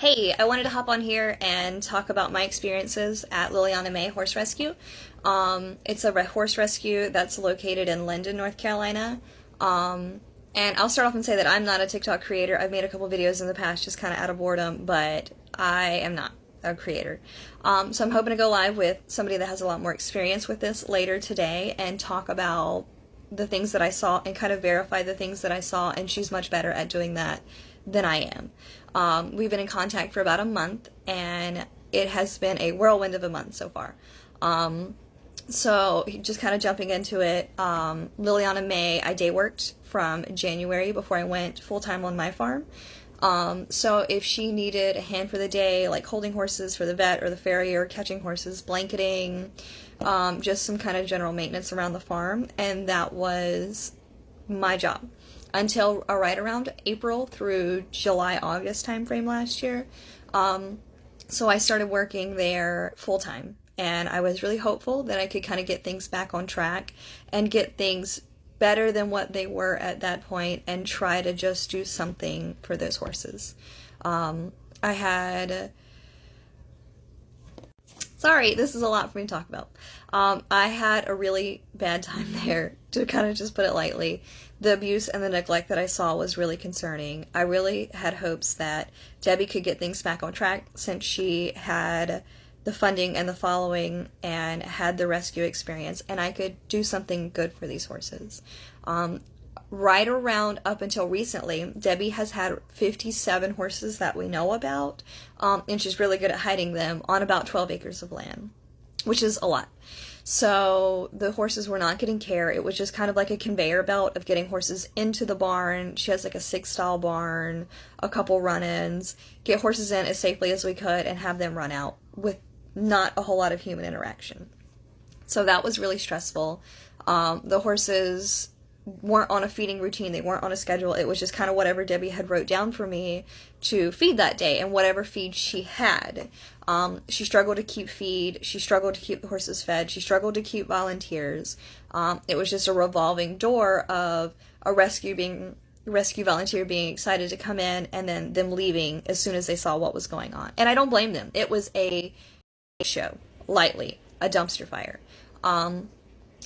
Hey, I wanted to hop on here and talk about my experiences at Leilani Mae Horse Rescue. It's a horse rescue that's located in Linden, North Carolina. And I'll start off and say that I'm not a TikTok creator. I've made a couple videos in the past just kind of out of boredom, but I am not a creator. So I'm hoping to go live with somebody that has a lot more experience with this later today and talk about the things that I saw and kind of verify the things that I saw, and she's much better at doing that than I am. We've been in contact for about a month, and it has been a whirlwind of a month so far. So just kind of jumping into it, Leilani Mae, I day worked from January before I went full-time on my farm. So if she needed a hand for the day, like holding horses for the vet or the farrier, catching horses, blanketing, just some kind of general maintenance around the farm, and that was my job until right around April through July, August time frame last year. So I started working there full-time, and I was really hopeful that I could kind of get things back on track and get things better than what they were at that point and try to just do something for those horses. Sorry, this is a lot for me to talk about. I had a really bad time there, to kind of just put it lightly. The abuse and the neglect that I saw was really concerning. I really had hopes that Debbie could get things back on track since she had the funding and the following and had the rescue experience, and I could do something good for these horses. Right around up until recently, Debbie has had 57 horses that we know about, and she's really good at hiding them on about 12 acres of land, which is a lot. So the horses were not getting care. It was just kind of like a conveyor belt of getting horses into the barn. She has like a 6-stall barn, a couple run-ins, get horses in as safely as we could and have them run out with not a whole lot of human interaction. So that was really stressful. The horses weren't on a feeding routine. They weren't on a schedule. It was just kind of whatever Debbie had wrote down for me to feed that day and whatever feed she had. She struggled to keep feed. She struggled to keep the horses fed. She struggled to keep volunteers. It was just a revolving door of a rescue volunteer being excited to come in and then them leaving as soon as they saw what was going on. And I don't blame them. It was a show, lightly, a dumpster fire.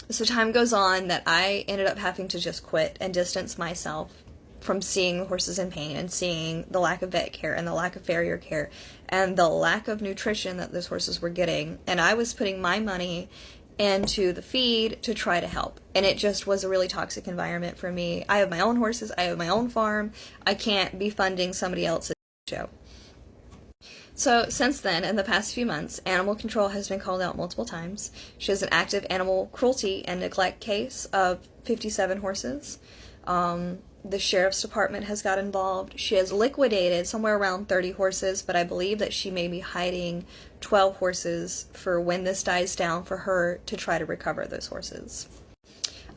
So time goes on that I ended up having to just quit and distance myself from seeing the horses in pain and seeing the lack of vet care and the lack of farrier care and the lack of nutrition that those horses were getting. And I was putting my money into the feed to try to help. And it just was a really toxic environment for me. I have my own horses. I have my own farm. I can't be funding somebody else's show. So since then, in the past few months, animal control has been called out multiple times. She has an active animal cruelty and neglect case of 57 horses. The sheriff's department has got involved. She has liquidated somewhere around 30 horses, but I believe that she may be hiding 12 horses for when this dies down for her to try to recover those horses.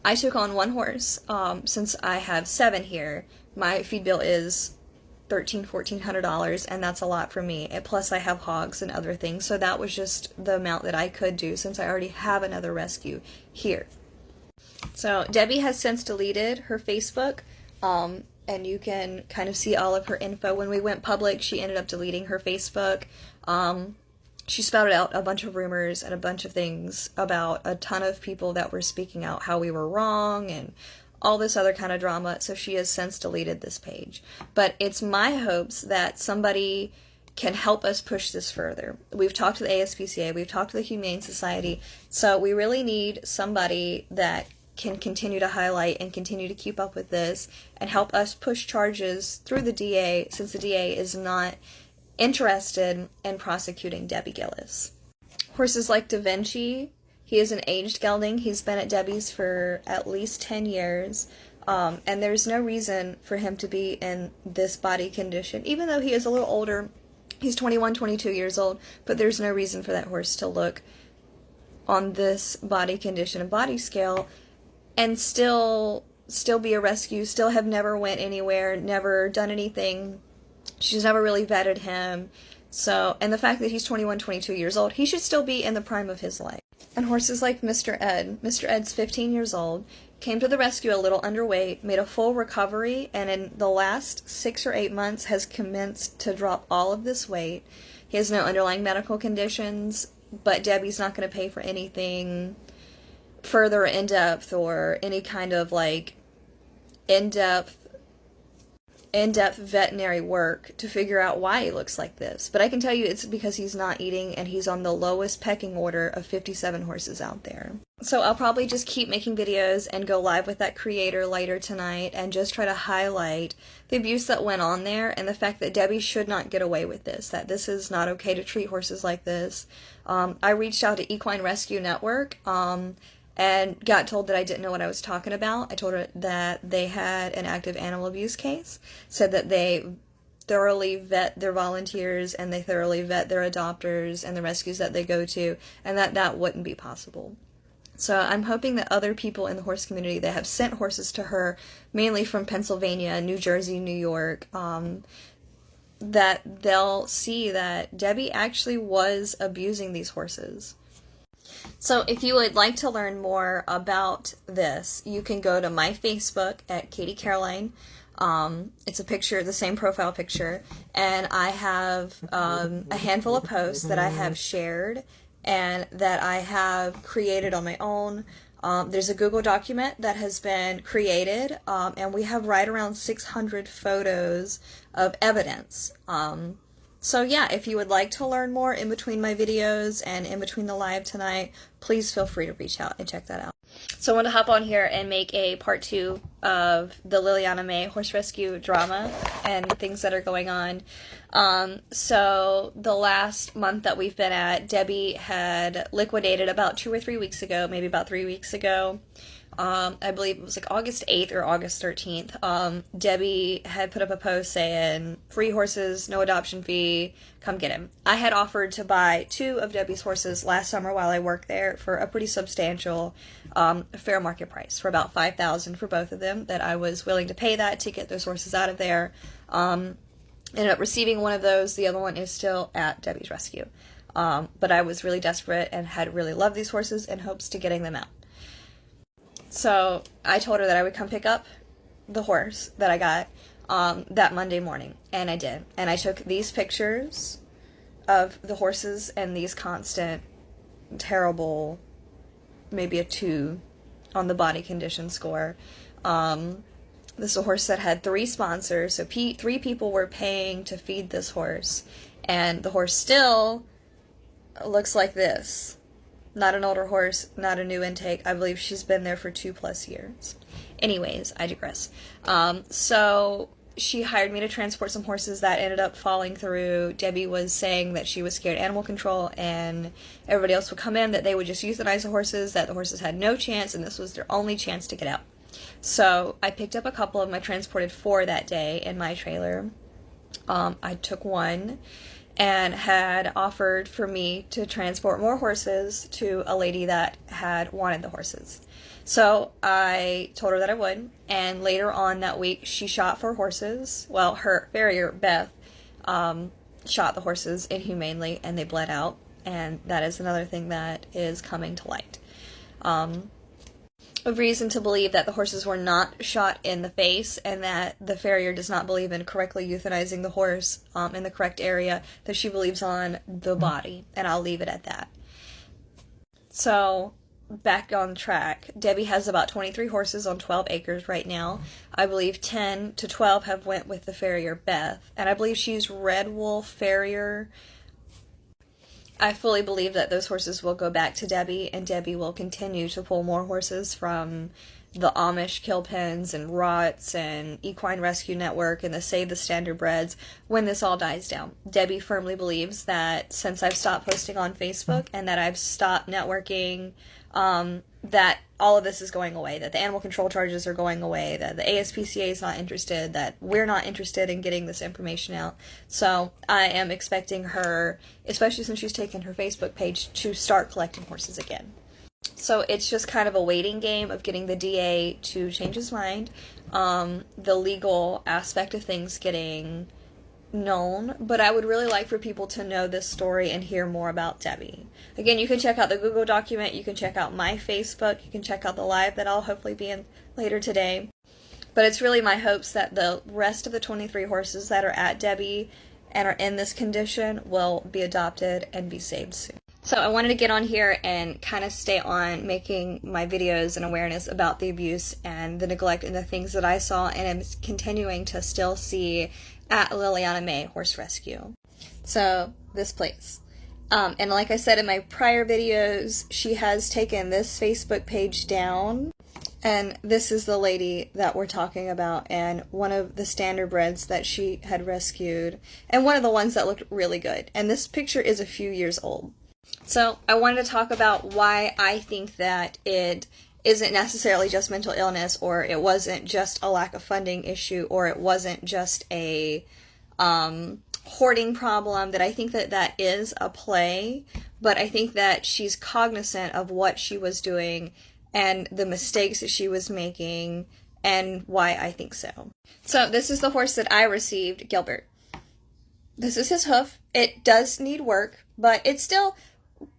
I took on one horse. Since I have 7 here, my feed bill is $1,400, and that's a lot for me. And plus I have hogs and other things, so that was just the amount that I could do since I already have another rescue here. So Debbie has since deleted her Facebook, and you can kind of see all of her info. When we went public, she ended up deleting her Facebook. She spouted out a bunch of rumors and a bunch of things about a ton of people that were speaking out how we were wrong and all this other kind of drama, so she has since deleted this page. But it's my hopes that somebody can help us push this further. We've talked to the ASPCA, we've talked to the Humane Society, so we really need somebody that can continue to highlight and continue to keep up with this and help us push charges through the DA, since the DA is not interested in prosecuting Debbie Gillis. Horses like Da Vinci, he is an aged gelding. He's been at Debbie's for at least 10 years, and there's no reason for him to be in this body condition. Even though he is a little older, he's 21, 22 years old, but there's no reason for that horse to look on this body condition and body scale and still be a rescue, still have never went anywhere, never done anything. She's never really vetted him. So, and the fact that he's 21, 22 years old, he should still be in the prime of his life. And horses like Mr. Ed. Mr. Ed's 15 years old. came to the rescue a little underweight, made a full recovery, and in the last 6 or 8 months has commenced to drop all of this weight. He has no underlying medical conditions, but Debbie's not going to pay for anything further in-depth or any kind of like in-depth veterinary work to figure out why he looks like this. But I can tell you it's because he's not eating and he's on the lowest pecking order of 57 horses out there. So I'll probably just keep making videos and go live with that creator later tonight and just try to highlight the abuse that went on there and the fact that Debbie should not get away with this, that this is not okay to treat horses like this. I reached out to Equine Rescue Network and got told that I didn't know what I was talking about. I told her that they had an active animal abuse case, said that they thoroughly vet their volunteers and they thoroughly vet their adopters and the rescues that they go to, and that wouldn't be possible. So I'm hoping that other people in the horse community that have sent horses to her, mainly from Pennsylvania, New Jersey, New York, that they'll see that Debbie actually was abusing these horses. So if you would like to learn more about this, you can go to my Facebook at Katie Caroline. It's a picture, the same profile picture, and I have a handful of posts that I have shared and that I have created on my own. There's a Google document that has been created, and we have right around 600 photos of evidence. So yeah, if you would like to learn more in between my videos and in between the live tonight, please feel free to reach out and check that out. So I want to hop on here and make a part 2 of the Leilani Mae horse rescue drama and things that are going on. So the last month that we've been at, Debbie had liquidated about 2 or 3 weeks ago, maybe about 3 weeks ago. I believe it was like August 8th or August 13th. Debbie had put up a post saying, free horses, no adoption fee, come get him. I had offered to buy 2 of Debbie's horses last summer while I worked there for a pretty substantial fair market price, for about $5,000 for both of them, that I was willing to pay that to get those horses out of there. Ended up receiving one of those. The other one is still at Debbie's rescue. But I was really desperate and had really loved these horses in hopes to getting them out. So I told her that I would come pick up the horse that I got that Monday morning, and I did. And I took these pictures of the horses and these constant, terrible, maybe a 2 on the body condition score. This is a horse that had 3 sponsors, so 3 people were paying to feed this horse, and the horse still looks like this. Not an older horse, not a new intake. I believe she's been there for 2+ years. Anyways, I digress. So she hired me to transport some horses that ended up falling through. Debbie was saying that she was scared of animal control and everybody else would come in, that they would just euthanize the horses, that the horses had no chance and this was their only chance to get out. So I picked up a couple of them. I transported 4 that day in my trailer. I took one and had offered for me to transport more horses to a lady that had wanted the horses. So I told her that I would, and later on that week she shot 4 horses. Well, her farrier, Beth, shot the horses inhumanely and they bled out, and that is another thing that is coming to light. A reason to believe that the horses were not shot in the face and that the farrier does not believe in correctly euthanizing the horse in the correct area, that she believes on the body, and I'll leave it at that. So, back on track, Debbie has about 23 horses on 12 acres right now. I believe 10 to 12 have went with the farrier Beth, and I believe she's Red Wolf Farrier. I fully believe that those horses will go back to Debbie, and Debbie will continue to pull more horses from the Amish kill pens and Rots and Equine Rescue Network and the Save the Standardbreds when this all dies down. Debbie firmly believes that since I've stopped posting on Facebook and that I've stopped networking, that all of this is going away, that the animal control charges are going away, that the ASPCA is not interested, that we're not interested in getting this information out. So I am expecting her, especially since she's taken her Facebook page, to start collecting horses again. So it's just kind of a waiting game of getting the DA to change his mind, the legal aspect of things getting known, but I would really like for people to know this story and hear more about Debbie. Again, you can check out the Google document, you can check out my Facebook, you can check out the live that I'll hopefully be in later today. But it's really my hopes that the rest of the 23 horses that are at Debbie and are in this condition will be adopted and be saved soon. So I wanted to get on here and kind of stay on making my videos and awareness about the abuse and the neglect and the things that I saw and am continuing to still see at Leilani Mae Horse Rescue. So this place. And like I said in my prior videos, she has taken this Facebook page down. And this is the lady that we're talking about, and one of the standardbreds that she had rescued, and one of the ones that looked really good. And this picture is a few years old. So I wanted to talk about why I think that it isn't necessarily just mental illness, or it wasn't just a lack of funding issue, or it wasn't just a hoarding problem. That I think that that is a play, but I think that she's cognizant of what she was doing and the mistakes that she was making, and why I think so. So this is the horse that I received, Gilbert. This is his hoof. It does need work, but it's still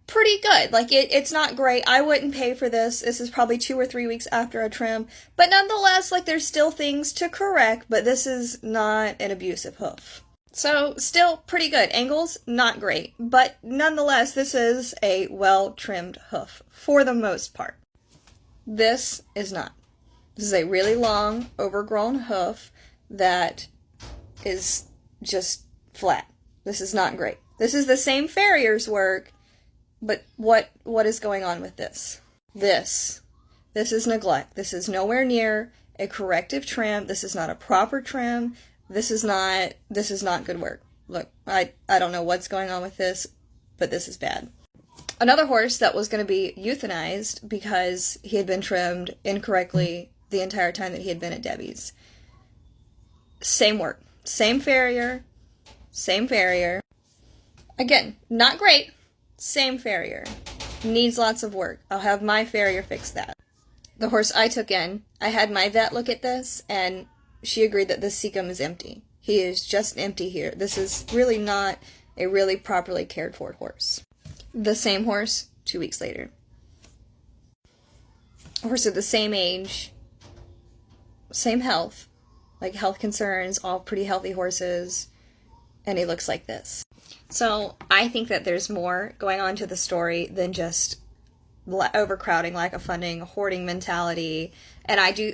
pretty good. Like, it's not great. I wouldn't pay for this. This is probably 2 or 3 weeks after a trim, but nonetheless, like, there's still things to correct, but this is not an abusive hoof. So, still pretty good. Angles, not great, but nonetheless, this is a well-trimmed hoof, for the most part. This is not. This is a really long, overgrown hoof that is just flat. This is not great. This is the same farrier's work, but what is going on with this? This is neglect. This is nowhere near a corrective trim. This is not a proper trim. This is not good work. Look, I don't know what's going on with this, but this is bad. Another horse that was going to be euthanized because he had been trimmed incorrectly the entire time that he had been at Debbie's. Same work. Same farrier. Same farrier. Again, not great. Same farrier. Needs lots of work. I'll have my farrier fix that. The horse I took in, I had my vet look at this, and she agreed that this cecum is empty. He is just empty here. This is really not a really properly cared for horse. The same horse 2 weeks later. A horse of the same age, same health, like health concerns, all pretty healthy horses, and he looks like this. So I think that there's more going on to the story than just overcrowding, lack of funding, hoarding mentality. And I do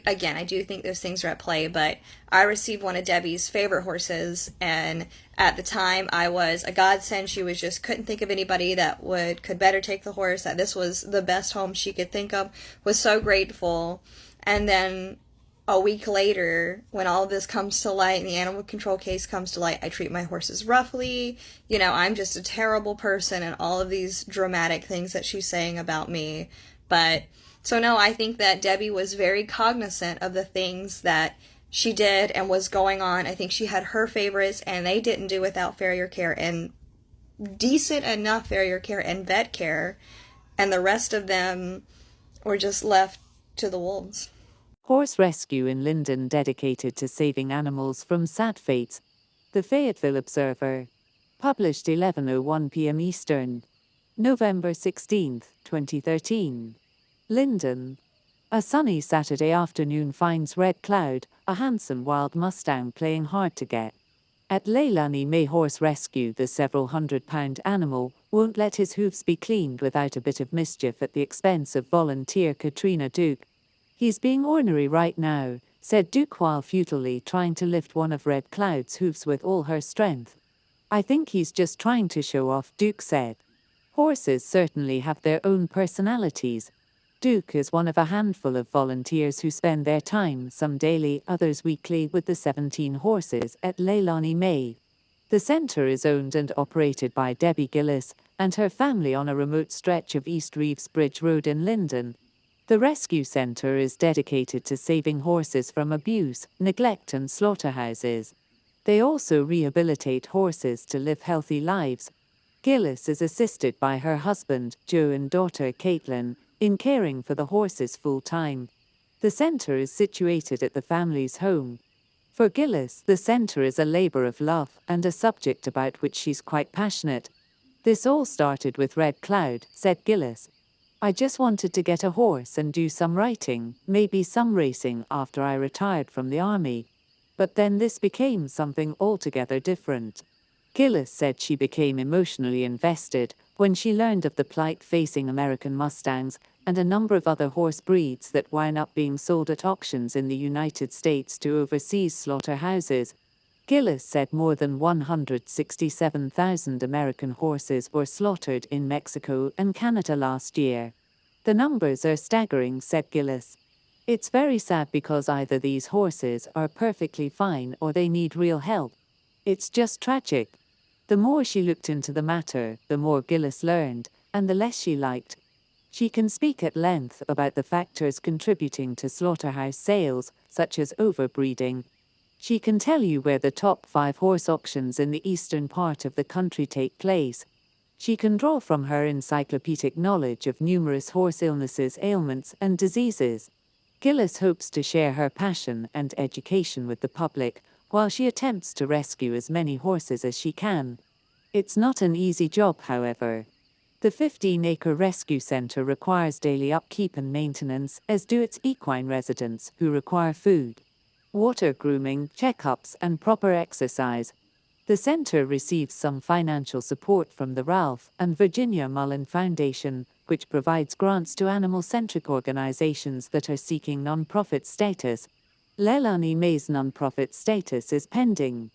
think those things are at play, but I received one of Debbie's favorite horses, and at the time I was a godsend. She couldn't think of anybody that could better take the horse, that this was the best home she could think of, was so grateful. And then a week later, when all of this comes to light and the animal control case comes to light, I treat my horses roughly. You know, I'm just a terrible person, and all of these dramatic things that she's saying about me. But, so no, I think that Debbie was very cognizant of the things that she did and was going on. I think she had her favorites, and they didn't do without farrier care and decent enough farrier care and vet care, and the rest of them were just left to the wolves. Horse rescue in Linden dedicated to saving animals from sad fates. The Fayetteville Observer. Published 11:01 p.m. Eastern. November 16, 2013. Linden. A sunny Saturday afternoon finds Red Cloud, a handsome wild Mustang, playing hard to get. At Leilani Mae Horse Rescue, the several hundred-pound animal won't let his hooves be cleaned without a bit of mischief at the expense of volunteer Katrina Duke. "He's being ornery right now," said Duke while futilely trying to lift one of Red Cloud's hooves with all her strength. "I think he's just trying to show off," Duke said. Horses certainly have their own personalities. Duke is one of a handful of volunteers who spend their time, some daily, others weekly, with the 17 horses at Leilani Mae. The center is owned and operated by Debbie Gillis and her family on a remote stretch of East Reeves Bridge Road in Linden. The rescue center is dedicated to saving horses from abuse, neglect, and slaughterhouses. They also rehabilitate horses to live healthy lives. Gillis is assisted by her husband, Joe, and daughter, Caitlin, in caring for the horses full-time. The center is situated at the family's home. For Gillis, the center is a labor of love and a subject about which she's quite passionate. This all started with Red Cloud, said Gillis. I just wanted to get a horse and do some writing, maybe some racing after I retired from the army. But then this became something altogether different. Gillis said she became emotionally invested when she learned of the plight facing American Mustangs and a number of other horse breeds that wound up being sold at auctions in the United States to overseas slaughterhouses. Gillis said more than 167,000 American horses were slaughtered in Mexico and Canada last year. The numbers are staggering, said Gillis. It's very sad because either these horses are perfectly fine or they need real help. It's just tragic. The more she looked into the matter, the more Gillis learned, and the less she liked. She can speak at length about the factors contributing to slaughterhouse sales, such as overbreeding. She can tell you where the top 5 horse auctions in the eastern part of the country take place. She can draw from her encyclopedic knowledge of numerous horse illnesses, ailments, and diseases. Gillis hopes to share her passion and education with the public, while she attempts to rescue as many horses as she can. It's not an easy job, however. The 15-acre rescue center requires daily upkeep and maintenance, as do its equine residents, who require food, water, grooming, checkups, and proper exercise. The center receives some financial support from the Ralph and Virginia Mullen Foundation, which provides grants to animal-centric organizations that are seeking nonprofit status. Leilani Mae's nonprofit status is pending.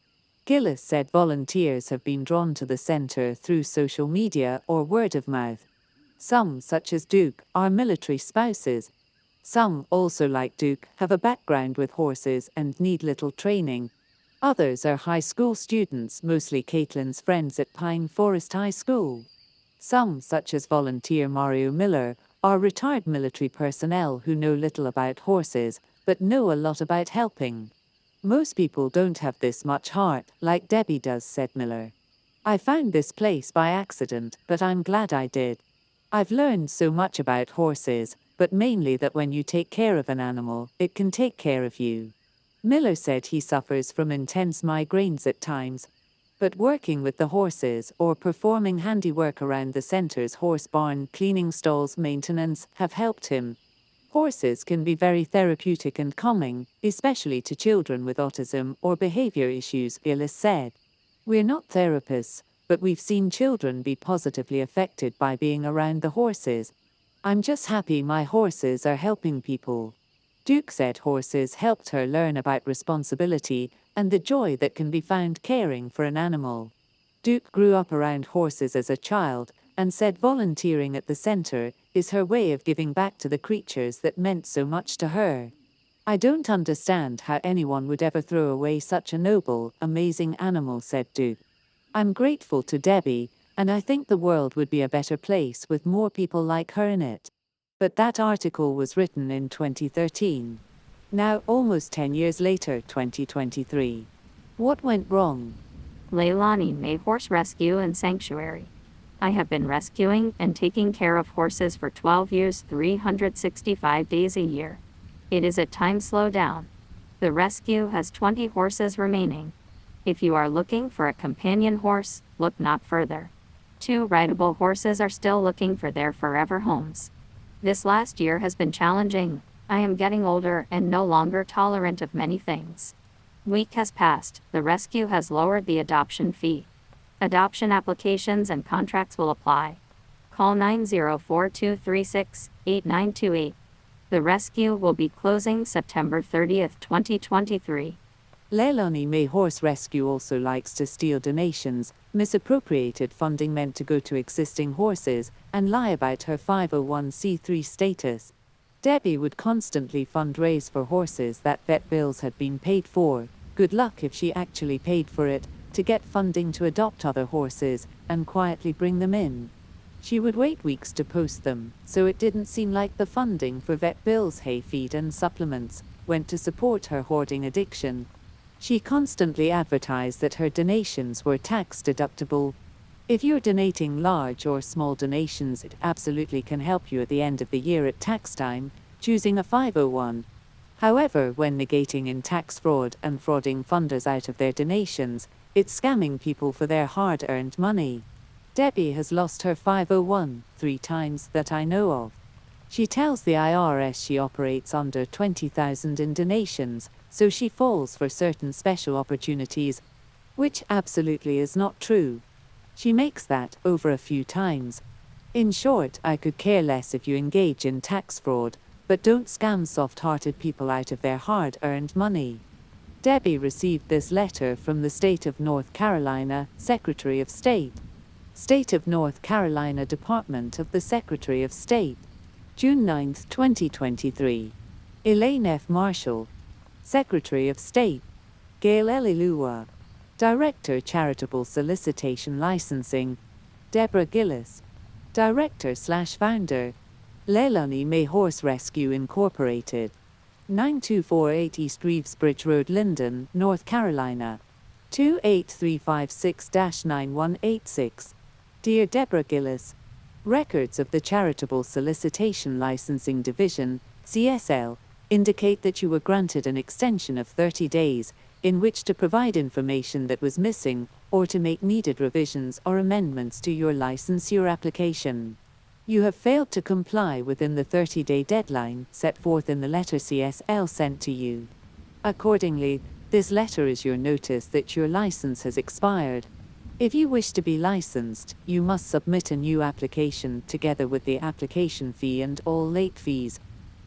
Gillis said volunteers have been drawn to the center through social media or word of mouth. Some, such as Duke, are military spouses. Some, also like Duke, have a background with horses and need little training. Others are high school students, mostly Caitlin's friends at Pine Forest High School. Some, such as volunteer Mario Miller, are retired military personnel who know little about horses, but know a lot about helping. Most people don't have this much heart, like Debbie does, said Miller. I found this place by accident, but I'm glad I did. I've learned so much about horses, but mainly that when you take care of an animal, it can take care of you. Miller said he suffers from intense migraines at times, but working with the horses or performing handiwork around the center's horse barn, cleaning stalls, maintenance, have helped him. Horses can be very therapeutic and calming, especially to children with autism or behavior issues, Gillis said. We're not therapists, but we've seen children be positively affected by being around the horses. I'm just happy my horses are helping people. Duke said horses helped her learn about responsibility and the joy that can be found caring for an animal. Duke grew up around horses as a child and said volunteering at the center is her way of giving back to the creatures that meant so much to her. I don't understand how anyone would ever throw away such a noble, amazing animal, said Duke. I'm grateful to Debbie, and I think the world would be a better place with more people like her in it. But that article was written in 2013. Now, almost 10 years later, 2023. What went wrong? Leilani Mae Horse Rescue and Sanctuary. I have been rescuing and taking care of horses for 12 years, 365 days a year. It is at time slow down. The rescue has 20 horses remaining. If you are looking for a companion horse, look not further. 2 rideable horses are still looking for their forever homes. This last year has been challenging. I am getting older and no longer tolerant of many things. Week has passed. The rescue has lowered the adoption fee. Adoption applications and contracts will apply. Call 904-236-8928. The rescue will be closing September 30th, 2023. Leilani Mae Horse Rescue also likes to steal donations, misappropriated funding meant to go to existing horses, and lie about her 501c3 status. Debbie would constantly fundraise for horses that vet bills had been paid for. Good luck if she actually paid for it, to get funding to adopt other horses, and quietly bring them in. She would wait weeks to post them, so it didn't seem like the funding for vet bills, hay feed and supplements went to support her hoarding addiction. She constantly advertised that her donations were tax deductible. If you're donating large or small donations, it absolutely can help you at the end of the year at tax time, choosing a 501. However, when negating in tax fraud and frauding funders out of their donations, it's scamming people for their hard-earned money. Debbie has lost her 501 3 times that I know of. She tells the IRS she operates under 20,000 in donations, so she falls for certain special opportunities, which absolutely is not true. She makes that over a few times. In short, I could care less if you engage in tax fraud, but don't scam soft-hearted people out of their hard-earned money. Debbie received this letter from the State of North Carolina, Secretary of State. State of North Carolina Department of the Secretary of State. June 9, 2023. Elaine F. Marshall, Secretary of State. Gail L. Ilua, Director Charitable Solicitation Licensing. Deborah Gillis, Director/Founder. Leilani Mae Horse Rescue Incorporated. 9248 East Reevesbridge Road, Linden, North Carolina. 28356-9186. Dear Deborah Gillis, records of the Charitable Solicitation Licensing Division, CSL, indicate that you were granted an extension of 30 days, in which to provide information that was missing, or to make needed revisions or amendments to your licensure application. You have failed to comply within the 30-day deadline set forth in the letter CSL sent to you. Accordingly, this letter is your notice that your license has expired. If you wish to be licensed, you must submit a new application together with the application fee and all late fees.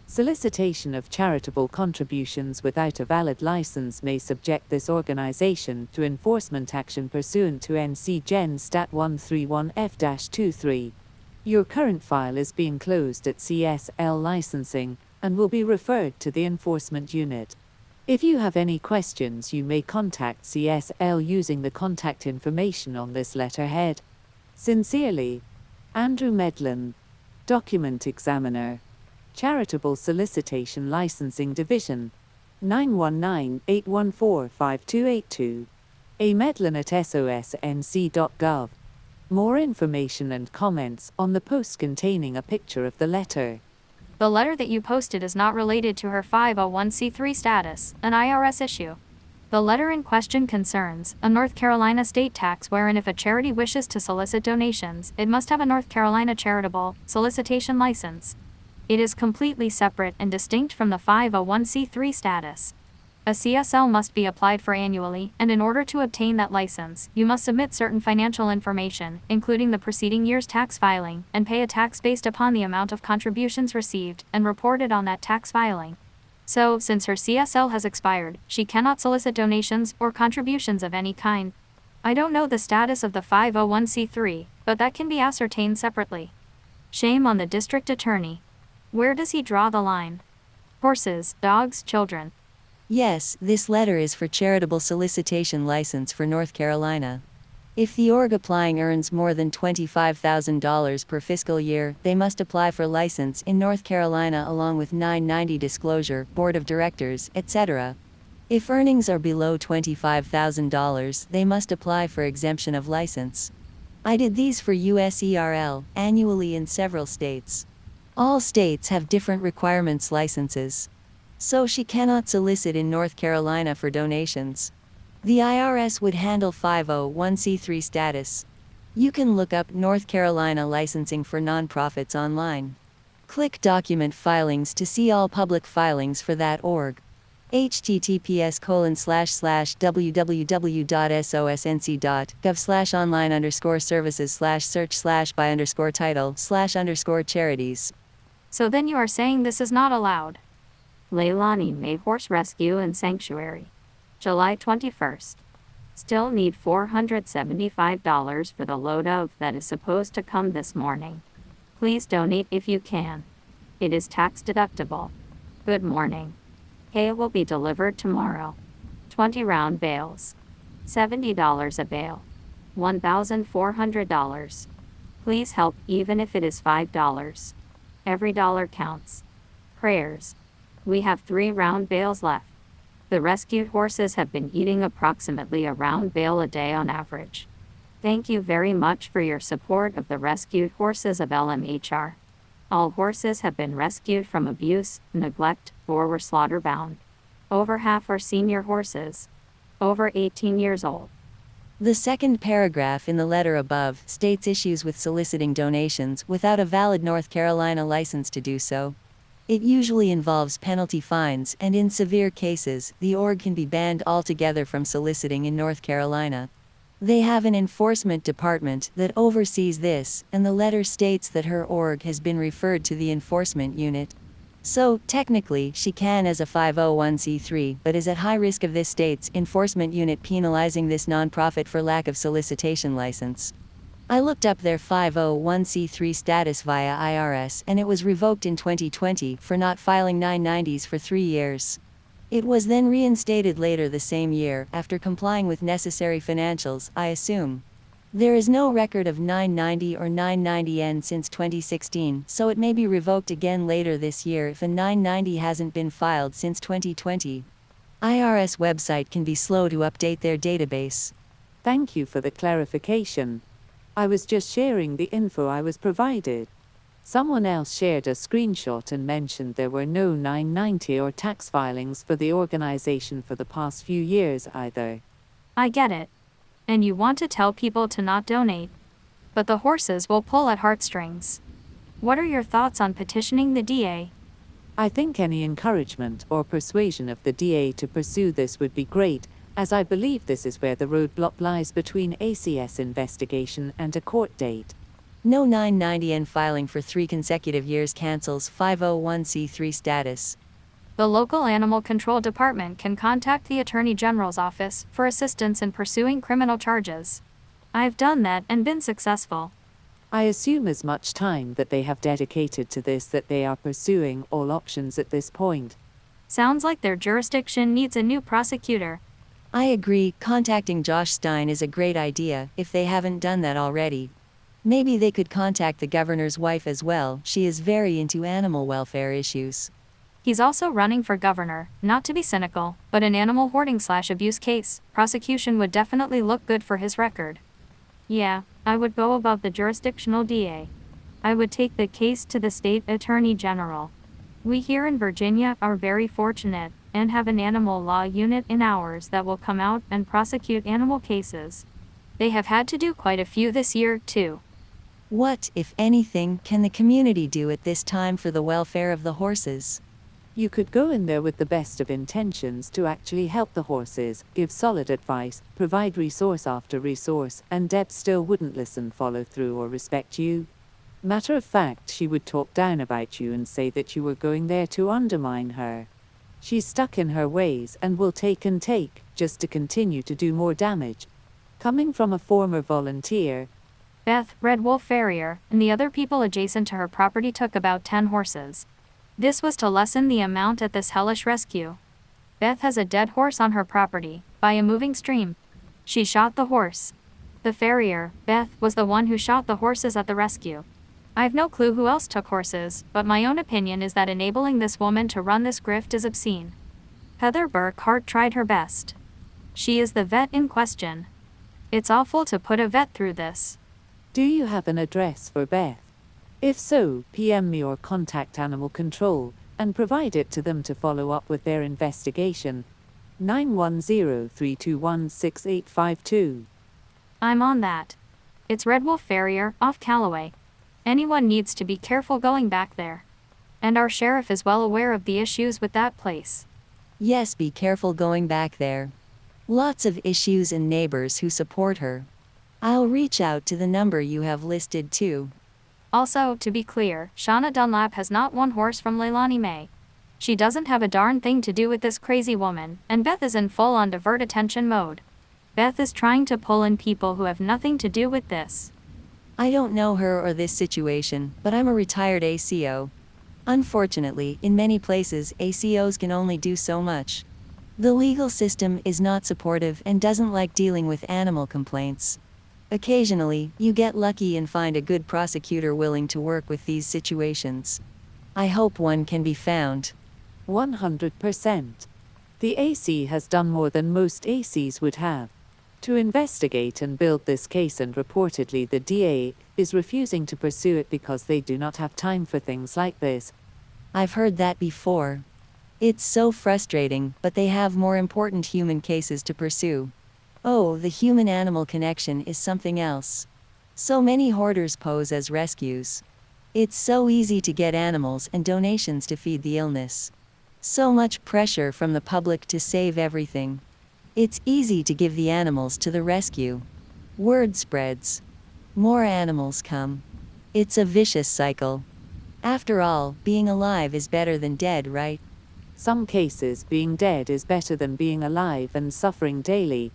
Solicitation of charitable contributions without a valid license may subject this organization to enforcement action pursuant to NC Gen. Stat. 131F-23. Your current file is being closed at CSL Licensing and will be referred to the enforcement unit. If you have any questions, you may contact CSL using the contact information on this letterhead. Sincerely, Andrew Medlin, Document Examiner, Charitable Solicitation Licensing Division, 919-814-5282. A. Medlin at sosnc.gov. More information and comments on the post containing a picture of the letter. The letter that you posted is not related to her 501c3 status, an IRS issue. The letter in question concerns a North Carolina state tax wherein if a charity wishes to solicit donations, it must have a North Carolina charitable solicitation license. It is completely separate and distinct from the 501c3 status. A CSL must be applied for annually, and in order to obtain that license, you must submit certain financial information, including the preceding year's tax filing, and pay a tax based upon the amount of contributions received and reported on that tax filing. So, since her CSL has expired, she cannot solicit donations or contributions of any kind. I don't know the status of the 501c3, but that can be ascertained separately. Shame on the district attorney. Where does he draw the line? Horses, dogs, children. Yes, this letter is for charitable solicitation license for North Carolina. If the org applying earns more than $25,000 per fiscal year, they must apply for license in North Carolina along with 990 disclosure, board of directors, etc. If earnings are below $25,000, they must apply for exemption of license. I did these for USERL, annually in several states. All states have different requirements licenses. So she cannot solicit in North Carolina for donations. The IRS would handle 501c3 status. You can look up North Carolina licensing for nonprofits online. Click Document Filings to see all public filings for that org. https://www.sosnc.gov/online_services/search/by_title/charities. So then you are saying this is not allowed. Leilani Mae Horse Rescue and Sanctuary. July 21st. Still need $475 for the load of that is supposed to come this morning. Please donate if you can. It is tax deductible. Good morning. Hay will be delivered tomorrow. 20 round bales. $70 a bale. $1,400. Please help even if it is $5. Every dollar counts. Prayers. We have 3 round bales left. The rescued horses have been eating approximately a round bale a day on average. Thank you very much for your support of the rescued horses of LMHR. All horses have been rescued from abuse, neglect, or were slaughter-bound. Over half are senior horses, over 18 years old. The second paragraph in the letter above states issues with soliciting donations without a valid North Carolina license to do so. It usually involves penalty fines, and in severe cases, the org can be banned altogether from soliciting in North Carolina. They have an enforcement department that oversees this, and the letter states that her org has been referred to the enforcement unit. So, technically, she can as a 501c3, but is at high risk of this state's enforcement unit penalizing this nonprofit for lack of solicitation license. I looked up their 501c3 status via IRS, and it was revoked in 2020 for not filing 990s for 3 years. It was then reinstated later the same year, after complying with necessary financials, I assume. There is no record of 990 or 990N since 2016, so it may be revoked again later this year if a 990 hasn't been filed since 2020. IRS website can be slow to update their database. Thank you for the clarification. I was just sharing the info I was provided. Someone else shared a screenshot and mentioned there were no 990 or tax filings for the organization for the past few years either. I get it. And you want to tell people to not donate. But the horses will pull at heartstrings. What are your thoughts on petitioning the DA? I think any encouragement or persuasion of the DA to pursue this would be great, as I believe this is where the roadblock lies between ACS investigation and a court date. No 990N filing for 3 consecutive years cancels 501c3 status. The local animal control department can contact the Attorney General's office for assistance in pursuing criminal charges. I've done that and been successful. I assume as much time that they have dedicated to this that they are pursuing all options at this point. Sounds like their jurisdiction needs a new prosecutor. I agree, contacting Josh Stein is a great idea, if they haven't done that already. Maybe they could contact the governor's wife as well, she is very into animal welfare issues. He's also running for governor, not to be cynical, but an animal hoarding/abuse case, prosecution would definitely look good for his record. Yeah, I would go above the jurisdictional DA. I would take the case to the state attorney general. We here in Virginia are very fortunate, and have an animal law unit in ours that will come out and prosecute animal cases. They have had to do quite a few this year, too. What, if anything, can the community do at this time for the welfare of the horses? You could go in there with the best of intentions to actually help the horses, give solid advice, provide resource after resource, and Deb still wouldn't listen, follow through, or respect you. Matter of fact, she would talk down about you and say that you were going there to undermine her. She's stuck in her ways and will take and take, just to continue to do more damage. Coming from a former volunteer, Beth, Red Wolf Farrier, and the other people adjacent to her property took about 10 horses. This was to lessen the amount at this hellish rescue. Beth has a dead horse on her property, by a moving stream. She shot the horse. The farrier, Beth, was the one who shot the horses at the rescue. I've no clue who else took horses, but my own opinion is that enabling this woman to run this grift is obscene. Heather Burkhart tried her best. She is the vet in question. It's awful to put a vet through this. do you have an address for Beth? If so, PM me or contact Animal Control, and provide it to them to follow up with their investigation. 910-321-6852. I'm on that. It's Red Wolf Farrier, off Callaway. Anyone needs to be careful going back there. And our sheriff is well aware of the issues with that place. Yes, be careful going back there. Lots of issues and neighbors who support her. I'll reach out to the number you have listed too. Also, to be clear, Shauna Dunlap has not one horse from Leilani Mae. She doesn't have a darn thing to do with this crazy woman, and Beth is in full-on divert attention mode. Beth is trying to pull in people who have nothing to do with this. I don't know her or this situation, but I'm a retired ACO. Unfortunately, in many places, ACOs can only do so much. The legal system is not supportive and doesn't like dealing with animal complaints. Occasionally, you get lucky and find a good prosecutor willing to work with these situations. I hope one can be found. 100%. The AC has done more than most ACs would have to investigate and build this case, and reportedly the DA is refusing to pursue it because they do not have time for things like this. I've heard that before. It's so frustrating, but they have more important human cases to pursue. Oh, the human-animal connection is something else. So many hoarders pose as rescues. It's so easy to get animals and donations to feed the illness. So much pressure from the public to save everything. It's easy to give the animals to the rescue. Word spreads. More animals come. It's a vicious cycle. After all, being alive is better than dead, right? Some cases, being dead is better than being alive and suffering daily.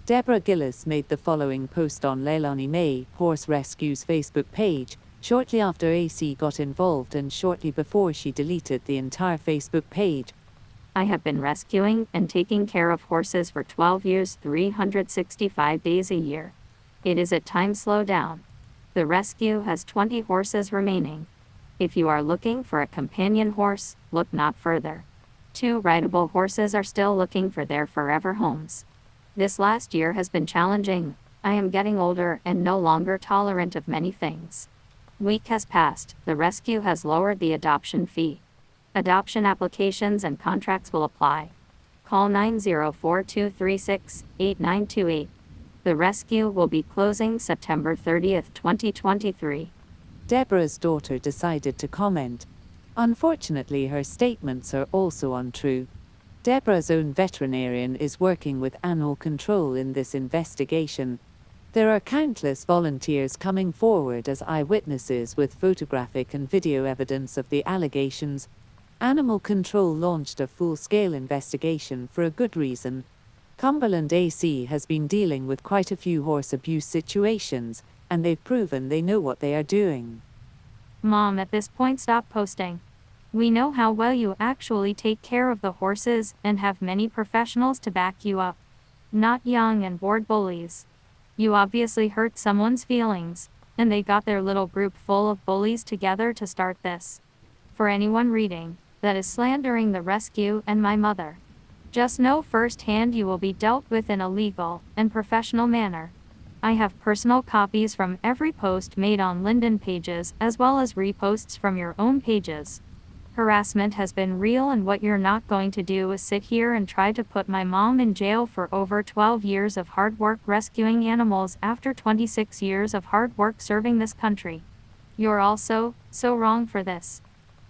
Deborah Gillis made the following post on Leilani Mae, Horse Rescue's Facebook page, shortly after AC got involved and shortly before she deleted the entire Facebook page. I have been rescuing and taking care of horses for 12 years, 365 days a year. It is at time slow down. The rescue has 20 horses remaining. If you are looking for a companion horse, look not further. 2 rideable horses are still looking for their forever homes. This last year has been challenging. I am getting older and no longer tolerant of many things. Week has passed. The rescue has lowered the adoption fee. Adoption applications and contracts will apply. Call 904-236-8928. The rescue will be closing September 30th, 2023. Deborah's daughter decided to comment. Unfortunately, her statements are also untrue. Deborah's own veterinarian is working with animal control in this investigation. There are countless volunteers coming forward as eyewitnesses with photographic and video evidence of the allegations. Animal control launched a full-scale investigation for a good reason. Cumberland AC has been dealing with quite a few horse abuse situations, and they've proven they know what they are doing. Mom, at this point stop posting. We know how well you actually take care of the horses and have many professionals to back you up. Not young and bored bullies. You obviously hurt someone's feelings, and they got their little group full of bullies together to start this. For anyone reading, that is slandering the rescue and my mother. Just know firsthand you will be dealt with in a legal and professional manner. I have personal copies from every post made on Linden pages as well as reposts from your own pages. Harassment has been real, and what you're not going to do is sit here and try to put my mom in jail for over 12 years of hard work rescuing animals after 26 years of hard work serving this country. You're also so wrong for this.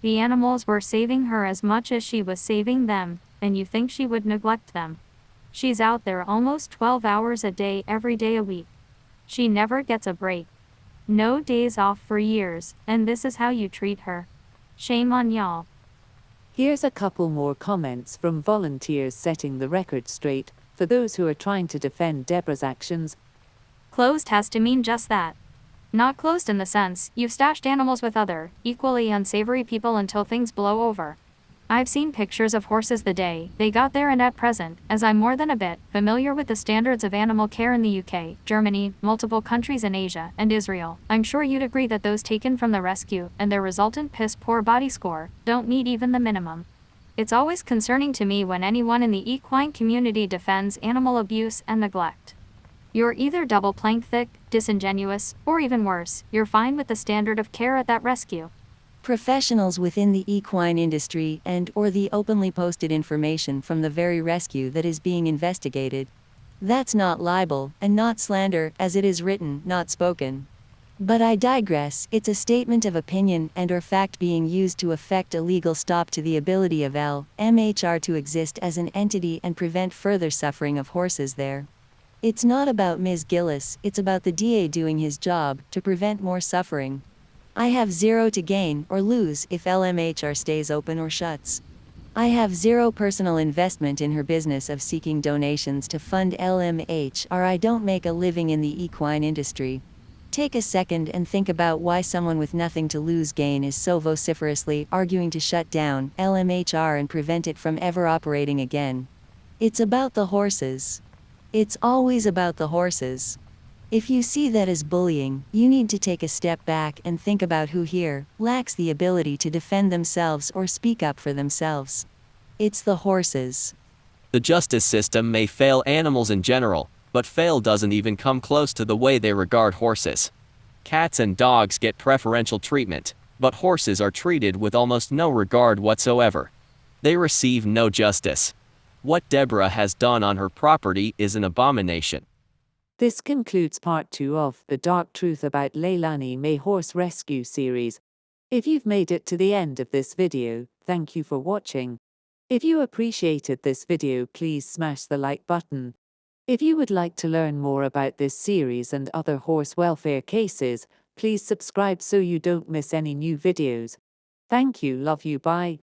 The animals were saving her as much as she was saving them, and you think she would neglect them. She's out there almost 12 hours a day every day a week. She never gets a break. No days off for years, and this is how you treat her. Shame on y'all. Here's a couple more comments from volunteers setting the record straight for those who are trying to defend Deborah's actions. Closed has to mean just that. Not closed in the sense, you've stashed animals with other, equally unsavory people until things blow over. I've seen pictures of horses the day they got there, and at present, as I'm more than a bit familiar with the standards of animal care in the UK, Germany, multiple countries in Asia, and Israel, I'm sure you'd agree that those taken from the rescue and their resultant piss-poor body score don't meet even the minimum. It's always concerning to me when anyone in the equine community defends animal abuse and neglect. You're either double-plank thick, disingenuous, or even worse, you're fine with the standard of care at that rescue. Professionals within the equine industry and/or the openly posted information from the very rescue that is being investigated. That's not libel, and not slander, as it is written, not spoken. But I digress. It's a statement of opinion and/or fact being used to effect a legal stop to the ability of LMHR to exist as an entity and prevent further suffering of horses there. It's not about Ms. Gillis, it's about the DA doing his job to prevent more suffering. I have zero to gain or lose if LMHR stays open or shuts. I have zero personal investment in her business of seeking donations to fund LMHR. I don't make a living in the equine industry. Take a second and think about why someone with nothing to lose gain is so vociferously arguing to shut down LMHR and prevent it from ever operating again. It's about the horses. It's always about the horses. If you see that as bullying, you need to take a step back and think about who here lacks the ability to defend themselves or speak up for themselves. It's the horses. The justice system may fail animals in general, but fail doesn't even come close to the way they regard horses. Cats and dogs get preferential treatment, but horses are treated with almost no regard whatsoever. They receive no justice. What Deborah has done on her property is an abomination. This concludes part 2 of The Dark Truth About Leilani Mae Horse Rescue series. If you've made it to the end of this video, thank you for watching. If you appreciated this video, please smash the like button. If you would like to learn more about this series and other horse welfare cases, please subscribe so you don't miss any new videos. Thank you, love you, bye.